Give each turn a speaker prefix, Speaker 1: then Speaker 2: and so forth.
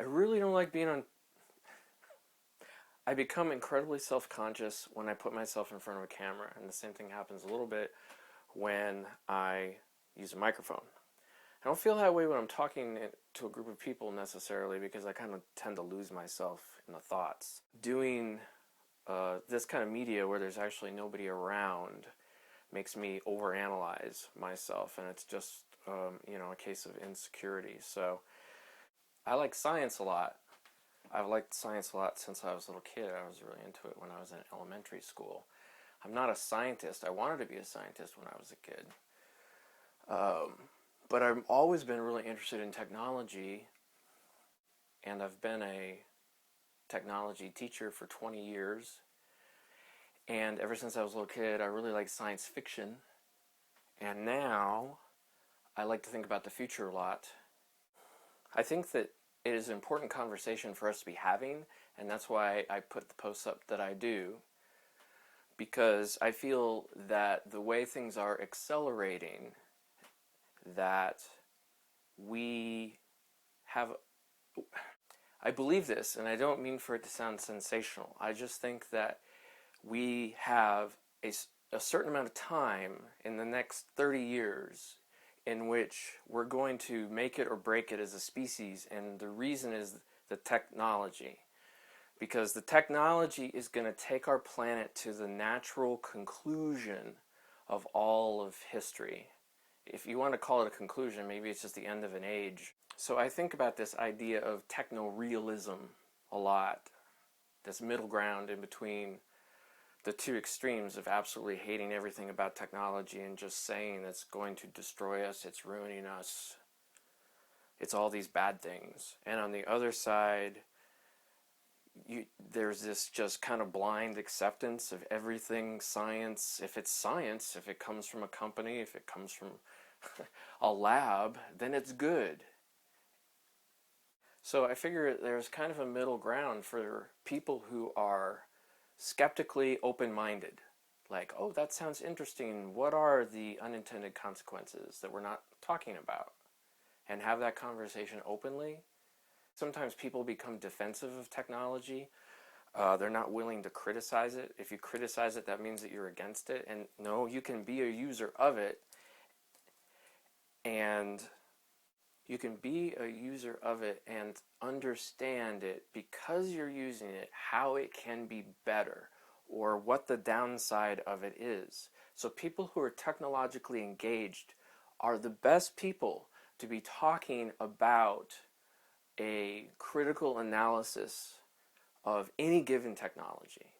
Speaker 1: I really don't like being on. I become incredibly self-conscious when I put myself in front of a camera, and the same thing happens a little bit when I use a microphone. I don't feel that way when I'm talking to a group of people necessarily, because I kind of tend to lose myself in the thoughts. Doing this kind of media where there's actually nobody around makes me overanalyze myself, and it's just a case of insecurity. So I like science a lot. I've liked science a lot since I was a little kid. I was really into it when I was in elementary school. I'm not a scientist. I wanted to be a scientist when I was a kid. But I've always been really interested in technology, and I've been a technology teacher for 20 years. And ever since I was a little kid, I really liked science fiction. And now I like to think about the future a lot. I think that it is an important conversation for us to be having, and that's why I put the posts up that I do, because I feel that the way things are accelerating, that we have, I believe this, and I don't mean for it to sound sensational. I just think that we have a certain amount of time in the next 30 years in which we're going to make it or break it as a species, and the reason is the technology. Because the technology is going to take our planet to the natural conclusion of all of history. If you want to call it a conclusion, maybe it's just the end of an age. So I think about this idea of technorealism a lot, this middle ground in between the two extremes of absolutely hating everything about technology and just saying it's going to destroy us, it's ruining us, it's all these bad things. And on the other side, there's this just kind of blind acceptance of everything science. If it's science, if it comes from a company, if it comes from a lab, then it's good. So I figure there's kind of a middle ground for people who are skeptically open-minded. Like, oh, that sounds interesting. What are the unintended consequences that we're not talking about? And have that conversation openly. Sometimes people become defensive of technology. They're not willing to criticize it. If you criticize it, that means that you're against it. And no, you can be a user of it, and you can be a user of it and understand it because you're using it, how it can be better or what the downside of it is. So people who are technologically engaged are the best people to be talking about a critical analysis of any given technology.